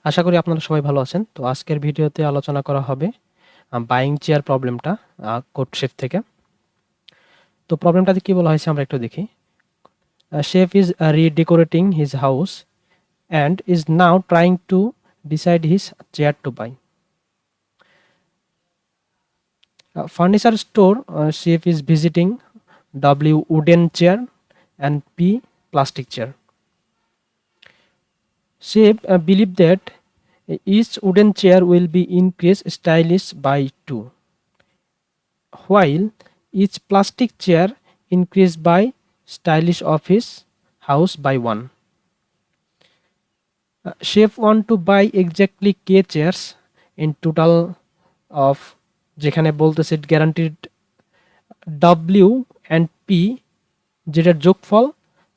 আশা করি আপনারা সবাই ভালো আছেন। তো আজকের ভিডিওতে আলোচনা করা হবে বাইং চেয়ার প্রবলেমটা কোডশেফ থেকে। তো প্রবলেমটাতে কি বলা হয়েছে আমরা একটু দেখি। Chef is redecorating his house and is now trying to decide his chair to buy. Furniture store chef is visiting W wooden chair and P plastic chair. Chef believe that each wooden chair will be increased stylish by 2, while each plastic chair increased by stylish of his house by 1. Chef want to buy exactly K chairs in total of যেখানে বলতেছে guaranteed W and P যেটার যোগফল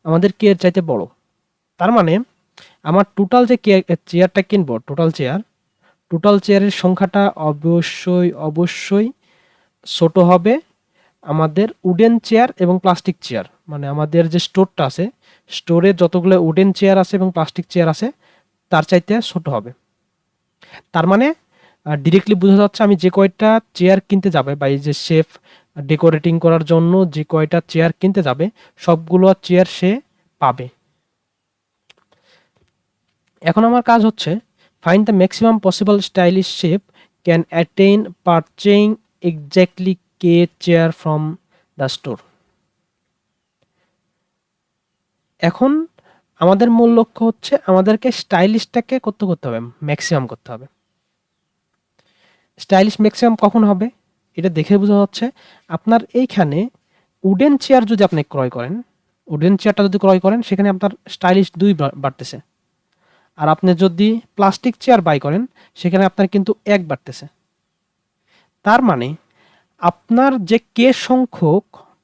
আমাদের K এর চাইতে বড়। তার মানে আমার টোটাল যে চেয়ারটা কিনবো, টোটাল চেয়ারের সংখ্যাটা অবশ্যই ছোট হবে আমাদের উডেন চেয়ার এবং প্লাস্টিক চেয়ার, মানে আমাদের যে স্টোরটা আছে, স্টোরে যতগুলো উডেন চেয়ার আছে এবং প্লাস্টিক চেয়ার আছে তার চাইতে ছোট হবে। তার মানে ডিরেক্টলি বোঝা যাচ্ছে আমি যে কয়টা চেয়ার কিনতে যাবে বা এই যে শেফ ডেকোরেটিং করার জন্য যে কয়টা চেয়ার কিনতে যাবে সবগুলো চেয়ার সে পাবে। এখন আমার কাজ হচ্ছে find the maximum possible stylish shape can attain purchasing exactly K chair from the store. এখন আমাদের মূল লক্ষ্য হচ্ছে আমাদেরকে স্টাইলিশটাকে করতে হবে, ম্যাক্সিমাম করতে হবে। স্টাইলিশ ম্যাক্সিমাম কখন হবে এটা দেখে বোঝা যাচ্ছে আপনার এইখানে উডেন চেয়ার যদি আপনি ক্রয় করেন, উডেন চেয়ারটা যদি ক্রয় করেন সেখানে আপনার স্টাইলিশ 2 বাড়তেছে, আর আপনি যদি প্লাস্টিক চেয়ার বাই করেন সেখানে আপনার কিন্তু 1 বাড়তেছে। তার মানে আপনার যে কে সংখ্যক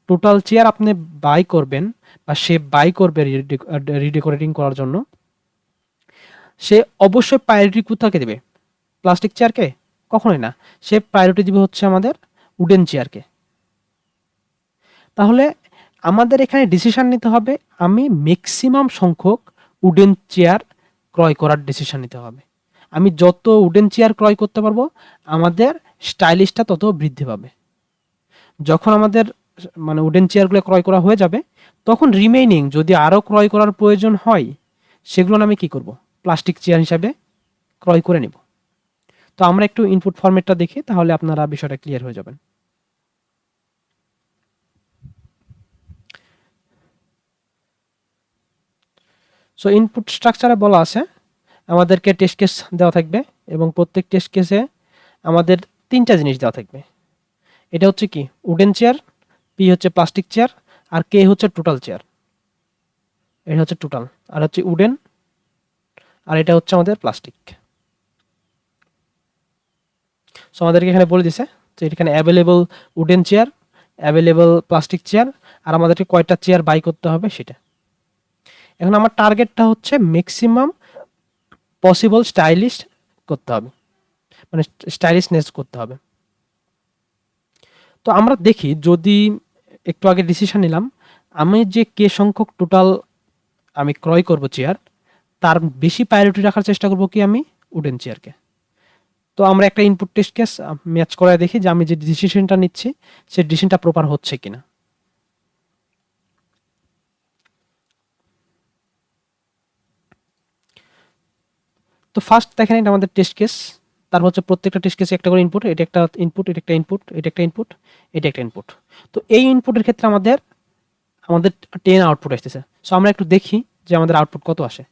টোটাল চেয়ার আপনি বাই করবেন বা সে বাই করবে রিডেকোরেটিং করার জন্য, সে অবশ্যই প্রায়োরিটি কোথাকে দেবে? প্লাস্টিক চেয়ারকে? কখনোই না, সে প্রায়োরিটি দিবে হচ্ছে আমাদের উডেন চেয়ারকে। তাহলে আমাদের এখানে ডিসিশন নিতে হবে আমি ম্যাক্সিমাম সংখ্যক উডেন চেয়ার ক্রয় করার ডিসিশন নিতে হবে। আমি যত উডেন চেয়ার ক্রয় করতে পারবো আমাদের স্টাইলিশটা তত বৃদ্ধি পাবে। যখন আমাদের মানে উডেন চেয়ারগুলো ক্রয় করা হয়ে যাবে তখন রিমেইনিং যদি আরও ক্রয় করার প্রয়োজন হয় সেগুলো আমি কি করব? প্লাস্টিক চেয়ার হিসাবে ক্রয় করে নিব। তো আমরা একটু ইনপুট ফরম্যাটটা দেখি, তাহলে আপনারা বিষয়টা ক্লিয়ার হয়ে যাবেন। সো ইনপুট স্ট্রাকচারে বলা আছে আমাদেরকে টেস্ট কেস দেওয়া থাকবে এবং প্রত্যেক টেস্ট কেসে আমাদের 3টা জিনিস দেওয়া থাকবে। এটা হচ্ছে কি উডেন চেয়ার, পি হচ্ছে প্লাস্টিক চেয়ার, আর কে হচ্ছে টোটাল চেয়ার। এটা হচ্ছে টোটাল, আর হচ্ছে উডেন, আর এটা হচ্ছে আমাদের প্লাস্টিক। সো আমাদেরকে এখানে বলে দিছে যে এখানে available wooden chair, available plastic chair, আর আমাদেরকে কয়টা চেয়ার বাই করতে হবে সেটা। এখন আমার টার্গেটটা হচ্ছে ম্যাক্সিমাম পসিবল স্টাইলিশ করতে হবে, মানে স্টাইলিশনেস করতে হবে। তো আমরা দেখি, যদি একটু আগে ডিসিশন নিলাম আমি যে কে সংখ্যক টোটাল আমি ক্রয় করব চেয়ার তার বেশি প্রায়োরিটি রাখার চেষ্টা করব কি আমি উডেন চেয়ারকে। তো আমরা একটা ইনপুট টেস্ট কেস ম্যাচ করে দেখি যে আমি যে ডিসিশনটা নিচ্ছি সেই ডিসিশনটা প্রপার হচ্ছে কিনা। তো ফার্স্ট দেখেন এটা আমাদের টেস্ট কেস, তারপর হচ্ছে প্রত্যেকটা টেস্ট কেসে একটা করে ইনপুট, এটা একটা ইনপুট, এটা একটা ইনপুট, এটা একটা ইনপুট, এটা একটা ইনপুট। তো এই ইনপুটের ক্ষেত্রে আমাদের 10 আউটপুট আসতেছে। সো আমরা একটু দেখি যে আমাদের আউটপুট কত আসে।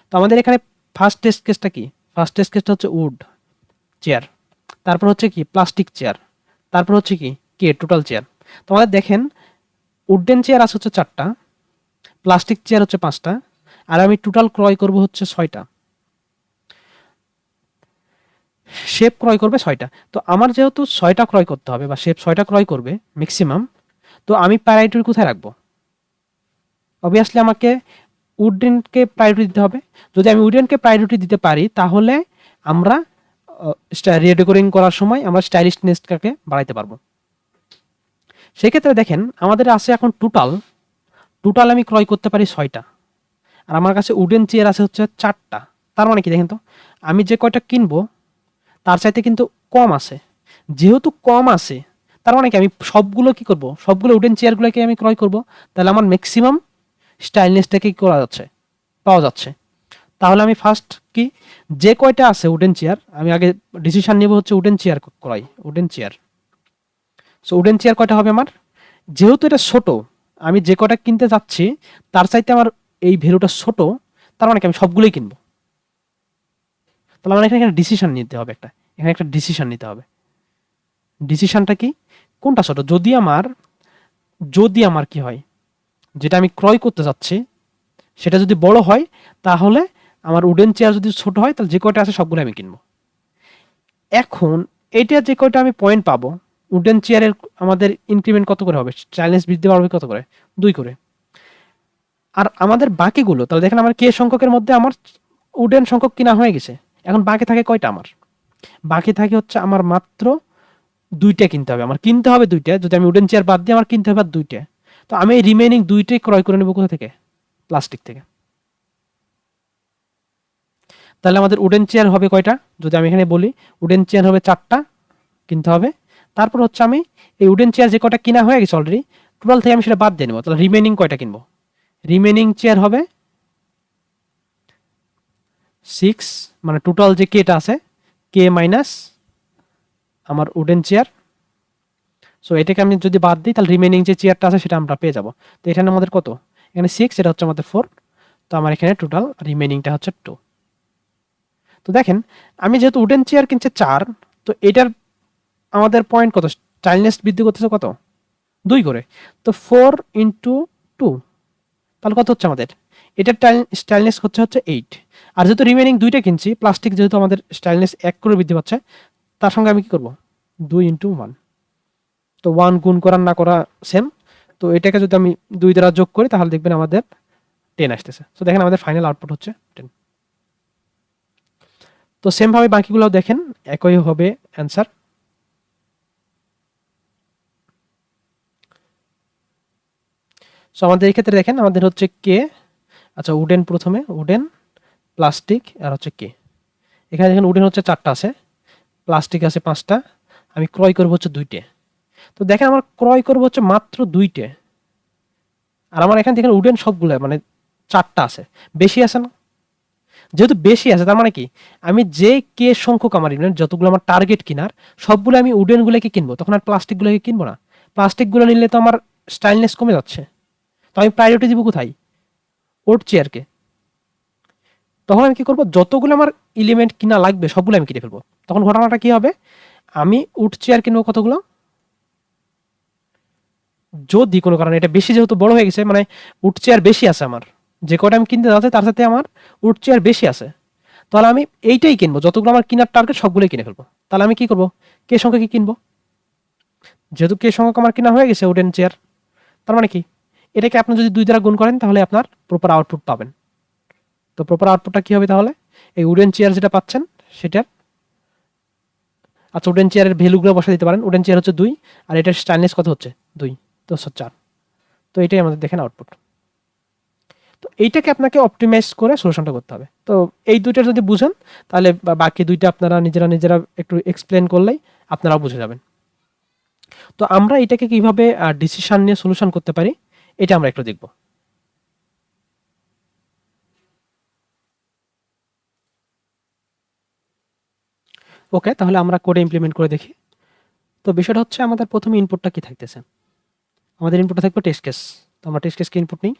তো আমাদের এখানে ফার্স্ট টেস্ট কেসটা কি? ফার্স্ট টেস্ট কেসটা হচ্ছে উড চেয়ার, তারপর হচ্ছে কি প্লাস্টিক চেয়ার, তারপর হচ্ছে কি কে টোটাল চেয়ার। তো আমাদের দেখেন উডেন চেয়ার আছে হচ্ছে 4টা, প্লাস্টিক চেয়ার হচ্ছে 5টা, আর আমি টোটাল ক্রয় করব হচ্ছে 6টা, শেপ ক্রয় করবে 6টা। তো আমার যেহেতু 6টা ক্রয় করতে হবে বা শেপ 6টা ক্রয় করবে ম্যাক্সিমাম, তো আমি প্রায়োরিটি কোথায় রাখবো? অবভিয়াসলি আমাকে উডেনকে প্রায়োরিটি দিতে হবে। যদি আমি উডেনকে প্রায়োরিটি দিতে পারি তাহলে আমরা রিডেকোরিং করার সময় আমরা স্টাইলিশনেসটাকে বাড়াইতে পারবো। সেক্ষেত্রে দেখেন আমাদের আছে এখন টোটাল আমি ক্রয় করতে পারি 6টা, আর আমার কাছে উডেন চেয়ার আছে হচ্ছে 4টা। তার মানে কি দেখেন তো, আমি যে কয়টা কিনবো তার চাইতে কিন্তু কম আছে। যেহেতু কম আছে, তার মানে কি আমি সবগুলো কি করব, সবগুলো উডেন চেয়ারগুলোকে আমি ক্রয় করব, তাহলে আমার ম্যাক্সিমাম স্টাইলনেসটাকে করা যাচ্ছে, পাওয়া যাচ্ছে। তাহলে আমি ফার্স্ট কি, যে কয়টা আছে উডেন চেয়ার, আমি আগে ডিসিশন নেব হচ্ছে উডেন চেয়ার ক্রয়, wooden chair. So wooden chair কয়টা হবে আমার, যেহেতু এটা ছোট, আমি যে কয়টা কিনতে যাচ্ছি তার চাইতে আমার এই ভ্যালুটা ছোট, তার মানে কি আমি সবগুলোই কিনবো। তাহলে আমার এখানে ডিসিশন নিতে হবে, এখানে একটা ডিসিশন নিতে হবে। ডিসিশনটা কি, কোনটা ছোট, যদি আমার কি হয়, যেটা আমি ক্রয় করতে যাচ্ছি সেটা যদি বড় হয়, তাহলে আমার উডেন চেয়ার যদি ছোট হয়, তাহলে যে কয়টা আছে সবগুলো আমি কিনবো। এখন এটা যে কয়টা আমি পয়েন্ট পাবো, উডেন চেয়ারের আমাদের ইনক্রিমেন্ট কত করে হবে, স্টাইলনেস বৃদ্ধি পাবে কত করে, 2 করে। আর আমাদের বাকিগুলো তাহলে দেখেন, আমার কে সংখ্যকের মধ্যে আমার উডেন সংখ্যক কিনা হয়ে গেছে। এখন বাকি থাকে কয়টা, আমার বাকি থাকে হচ্ছে আমার মাত্র 2টা কিনতে হবে, আমার কিনতে হবে 2টা, যদি আমি উডেন চেয়ার বাদ দিই আমার কিনতে হবে আর 2টা। তো আমি এই রিমেইনিং 2টাই ক্রয় করে নেবো কোথা থেকে, প্লাস্টিক থেকে। তাহলে আমাদের উডেন চেয়ার হবে কয়টা, যদি আমি এখানে বলি উডেন চেয়ার হবে 4টা কিনতে হবে। তারপর হচ্ছে আমি এই উডেন চেয়ার যে কয়টা কিনা হয়ে গেছে অলরেডি, টোটাল থেকে আমি সেটা বাদ দিয়ে নেবো, তাহলে রিমেইনিং কয়টা কিনবো, রিমেইনিং চেয়ার হবে 6, মানে টোটাল যে কেটা আছে, কে মাইনাস আমার উডেন চেয়ার। সো এটাকে আমি যদি বাদ দিই, তাহলে রিমেইনিং যে চেয়ারটা আছে সেটা আমরা পেয়ে যাবো। তো এখানে আমাদের কত, এখানে 6, এটা হচ্ছে আমাদের 4। তো আমার এখানে টোটাল রিমেইনিংটা হচ্ছে 2। তো দেখেন, আমি যেহেতু উডেন চেয়ার কিনছে 4, তো এটার আমাদের পয়েন্ট কত, স্টাইলনেস বৃদ্ধি করতেছে কত, 2 করে। তো 4 × 2, তাহলে কত হচ্ছে আমাদের, এটার স্টাইলনেস হচ্ছে 8। আর যেহেতু রিমেইনিং 2টা কিনছি, প্লাস্টিক যেহেতু আমাদের স্টাইলনেস 1 করে বৃদ্ধি পাচ্ছে, তার সঙ্গে আমি কি করব, 2 × 1। তো 1 গুণ করা না করা সেম। তো এটাকে যদি আমি 2 দ্বারা যোগ করি, তাহলে দেখবেন আমাদের 10 আসতেছে। তো দেখেন আমাদের ফাইনাল আউটপুট হচ্ছে 10। তো সেম ভাবে বাকিগুলো দেখেন, একই হবে অ্যান্সার। সো আমাদের এই ক্ষেত্রে দেখেন, আমাদের হচ্ছে কে, আচ্ছা উডেন, প্রথমে উডেন, প্লাস্টিক আর হচ্ছে কে। এখানে দেখেন উডেন হচ্ছে 4টা আছে, প্লাস্টিক আছে 5টা, আমি ক্রয় করবো হচ্ছে 2টে। তো দেখেন আমার ক্রয় করবো হচ্ছে মাত্র 2টে, আর আমার এখানে দেখেন উডেন সবগুলো মানে 4টা আছে, বেশি আছে না। যেহেতু বেশি আছে, তার মানে কি, আমি যে কে সংখ্যক আমার ইউনিট যতগুলো আমার টার্গেট কেনার, সবগুলো আমি উডেনগুলোকে কিনবো, তখন আর প্লাস্টিকগুলোকে কিনবো না। প্লাস্টিকগুলো নিলে তো আমার স্টাইলনেস কমে যাচ্ছে। তো আমি প্রায়োরিটি দিব কোথায়, উড চেয়ারকে। তখন আমি কি করবো, যতগুলো আমার এলিমেন্ট কিনা লাগবে সবগুলো আমি কিনে ফেলবো। তখন ঘটনাটা কি হবে, আমি উড চেয়ার কিনবো কতগুলো, যদি কোনো কারণে এটা বেশি যেহেতু বড় হয়ে গেছে, মানে উড চেয়ার বেশি আছে আমার, যে কটা আমি কিনতে যাচ্ছি তার সাথে আমার উড চেয়ার বেশি আছে, তাহলে আমি এইটাই কিনবো, যতগুলো আমার কেনার টার্গেট সবগুলোই কিনে ফেলবো। তাহলে আমি কি করবো, কে সংখ্যা কি কিনবো, যেহেতু কে সংখ্যক আমার কিনা হয়ে গেছে উডেন চেয়ার। তার মানে কি, এটাকে আপনি যদি 2 দ্বারা গুণ করেন তাহলে আপনার প্রপার আউটপুট পাবেন। তো প্রপার আউটপুটটা কি হবে তাহলে, এই উডেন চেয়ার যেটা পাচ্ছেন সেটার, আচ্ছা উডেন চেয়ারের ভ্যালুগুলো বসে দিতে পারেন। উডেন চেয়ার হচ্ছে 2, আর এটার স্টাইলনেস কত হচ্ছে 2, তো হচ্ছে 4। তো এটাই আমাদের দেখেন আউটপুট। তো এইটাকে আপনাকে অপটিমাইজ করে সলিউশনটা করতে হবে। তো এই দুইটা যদি বুঝেন, তাহলে বাকি 2টা আপনারা নিজেরা নিজেরা একটু এক্সপ্লেন করলেই আপনারাও বুঝে যাবেন। তো আমরা এটাকে কিভাবে ডিসিশন নিয়ে সলিউশন করতে পারি, এটা আমরা একটু দেখব। ওকে, তাহলে আমরা কোডে ইমপ্লিমেন্ট করে দেখি। তো বিষয়টা হচ্ছে, আমাদের প্রথমে ইনপুটটা কি থাকতেছে, আমাদের ইনপুটটা থাকবে টেস্ট কেস। তো আমরা টেস্ট কেসকে ইনপুট নিই।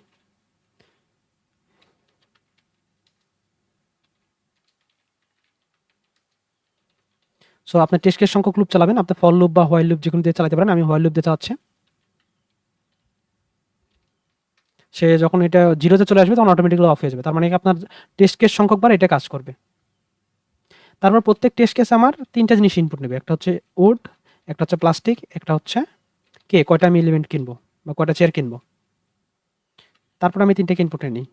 সো আপনি টেস্ট কেস সংখ্যক লুপ চালাবেন, আপনি ফর লুপ বা হোয়াইল লুপ যেকোনো দিয়ে চালাতে পারেন। আমি হোয়াইল লুপ দিয়ে চালাচ্ছি। সে যখন এটা 0-তে চলে আসবে তখন অটোমেটিক্যালি অফ হয়ে যাবে, তার মানে আপনার টেস্ট কেস সংখ্যক বার এটা কাজ করবে। তারপর প্রত্যেক টেস্ট কেসে আমার 3টা জিনিস ইনপুট নেবে, একটা হচ্ছে উড, একটা হচ্ছে প্লাস্টিক, একটা হচ্ছে কে, কয়টা আমি এলিমেন্ট কিনবো বা কয়টা চেয়ার কিনবো। তারপর আমি 3টাকে ইনপুটে নিই।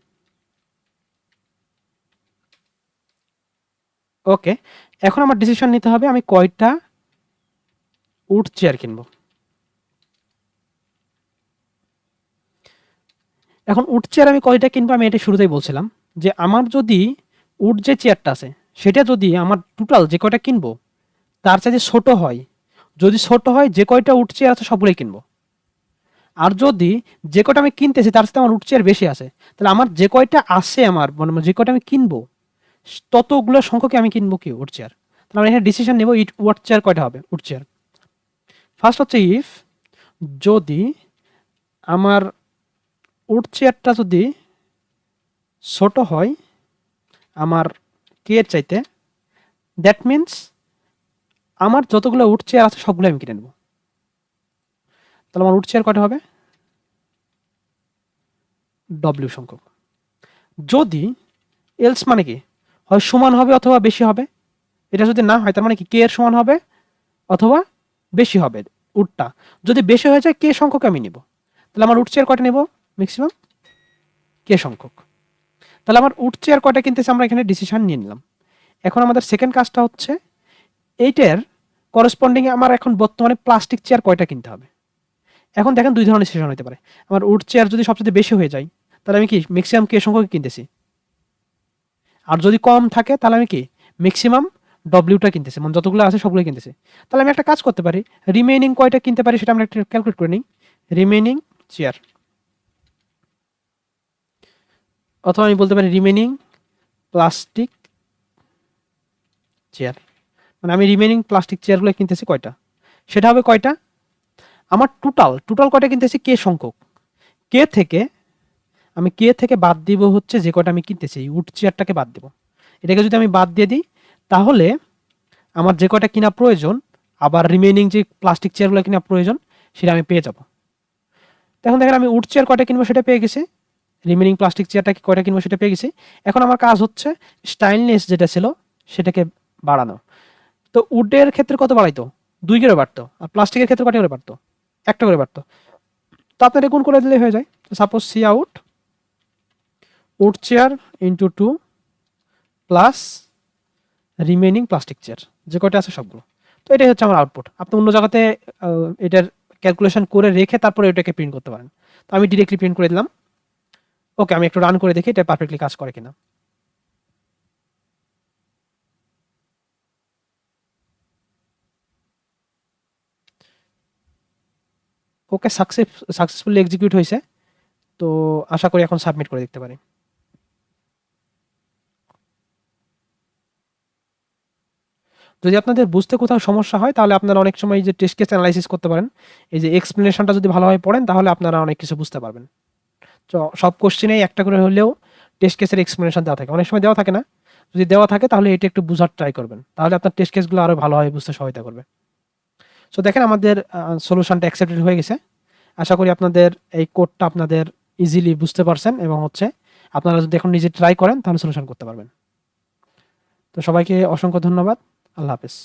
ওকে, এখন আমার ডিসিশন নিতে হবে আমি কয়টা উড চেয়ার কিনবো। এখন উড চেয়ার আমি কয়টা কিনবো, আমি এটা শুরুতেই বলছিলাম যে আমার যদি উড যে চেয়ারটা আছে সেটা যদি আমার টোটাল যে কয়টা কিনবো তার চাইতে ছোট হয়, যদি ছোট হয় যে কয়টা উড চেয়ার আছে সবগুলোই কিনবো। আর যদি যে কয়টা আমি কিনতেছি তার সাথে আমার উড চেয়ার বেশি আছে, তাহলে আমার যে কয়টা আছে আমার মানে যে কয়টা আমি কিনবো ততগুলো সংখ্যকে আমি কিনবো কি উড চেয়ার। তাহলে আমরা এখানে ডিসিশন নেবো উড চেয়ার কয়টা হবে উড চেয়ার। ফার্স্ট হচ্ছে ইফ, যদি আমার উড চেয়ারটা যদি ছোট হয় আমার কে এর চাইতে, দ্যাট মিন্স আমার যতগুলো উড চেয়ার আছে সবগুলো আমি কিনে নেবো। তাহলে আমার উড চেয়ার কয়টা হবে ডব্লিউ সংখ্যক। যদি এলস মানে কি, হয় সমান হবে অথবা বেশি হবে। এটা যদি না হয় তার মানে কি কে এর সমান হবে অথবা বেশি হবে উডটা। যদি বেশি হয়ে যায় কে সংখ্যক আমি নিব। তাহলে আমার উড চেয়ার কয়টা নেব ম্যাক্সিমাম কে সংখ্যক। তাহলে আমার উড চেয়ার কয়টা কিনতেছে আমরা এখানে ডিসিশন নিয়ে নিলাম। এখন আমাদের সেকেন্ড কাজটা হচ্ছে এইটার করসপন্ডিং আমার এখন বর্তমানে প্লাস্টিক চেয়ার কয়টা কিনতে হবে। এখন দেখেন দুই ধরনের সিচুয়েশন হতে পারে। আমার উড চেয়ার যদি সবচেয়ে বেশি হয়ে যায় তাহলে আমি কি ম্যাক্সিমাম কে সংখ্যক কিনতেছি, আর যদি কম থাকে তাহলে আমি কি ম্যাক্সিমাম ডব্লিউটা কিনতেছি, মানে যতগুলো আছে সবগুলো কিনতেছি। তাহলে আমি একটা কাজ করতে পারি, রিমেইনিং কয়টা কিনতে পারি সেটা আমরা একটা ক্যালকুলেট করে নিই। রিমেইনিং চেয়ার, অথবা আমি বলতে পারি রিমেইনিং প্লাস্টিক চেয়ার, মানে আমি রিমেইনিং প্লাস্টিক চেয়ারগুলো কিনতেছি কয়টা, সেটা হবে কয়টা আমার টোটাল কয়টা কিনতেছি কে সংখ্যক। কে থেকে আমি কে থেকে বাদ দিব হচ্ছে যে কয়টা আমি কিনতেছি উড চেয়ারটাকে বাদ দেব। এটাকে যদি আমি বাদ দিয়ে দিই তাহলে আমার যে কয়টা কিনা প্রয়োজন আবার রিমেইনিং যে প্লাস্টিক চেয়ারগুলো কিনা প্রয়োজন সেটা আমি পেয়ে যাব। এখন দেখেন আমি উড চেয়ার কয়টা কিনবো সেটা পেয়ে গেছি, রিমেইনিং প্লাস্টিক চেয়ারটা কয়টা কিনবো সেটা পেয়ে গেছি। এখন আমার কাজ হচ্ছে স্টাইলনেস যেটা ছিল সেটাকে বাড়ানো। তো উডের ক্ষেত্রে কত বাড়াইতো 2 করে বাড়তো, আর প্লাস্টিকের ক্ষেত্রে কয়টা করে বাড়তো 1টা করে বাড়তো। তো আপনার গুণ করে দিলে হয়ে যায়। Suppose C out wood chair into 2 plus remaining plastic chair যে কয়টা আছে সবগুলো। তো এটাই হচ্ছে আমার আউটপুট। আপনি অন্য জায়গাতে এটার ক্যালকুলেশন করে রেখে তারপরে এটাকে প্রিন্ট করতে পারেন। তো আমি ডিরেক্টলি প্রিন্ট করে দিলাম। ওকে, আমি একটু রান করে দেখি এটা পারফেক্টলি কাজ করে কিনা। ওকে, সাকসেসফুলি এক্সিকিউট হয়েছে। তো আশা করি এখন সাবমিট করে দেখতে পারি। যদি আপনাদের বুঝতে কোথাও সমস্যা হয় তাহলে আপনারা অনেক সময় এই যে টেস্ট কেস অ্যানালাইসিস করতে পারেন। এই যে এক্সপ্লেনেশনটা যদি ভালোভাবে পড়েন তাহলে আপনারা অনেক কিছু বুঝতে পারবেন। তো সব কোশ্চেনেই একটা করে হলেও টেস্ট কেসের এক্সপ্লেনেশন দেওয়া থাকে, অনেক সময় দেওয়া থাকে না। যদি দেওয়া থাকে তাহলে এটা একটু বুঝার ট্রাই করবেন, তাহলে আপনার টেস্ট কেসগুলো আরো ভালোভাবে বুঝতে সহায়তা করবে। সো দেখেন আমাদের সলিউশনটা অ্যাকসেপ্টেড হয়ে গেছে। আশা করি আপনাদের এই কোডটা আপনাদের ইজিলি বুঝতে পারছেন এবং হচ্ছে আপনারা যদি এখন নিজে ট্রাই করেন তাহলে সলিউশন করতে পারবেন। তো সবাইকে অসংখ্য ধন্যবাদ। আল্লাহ হাফেজ।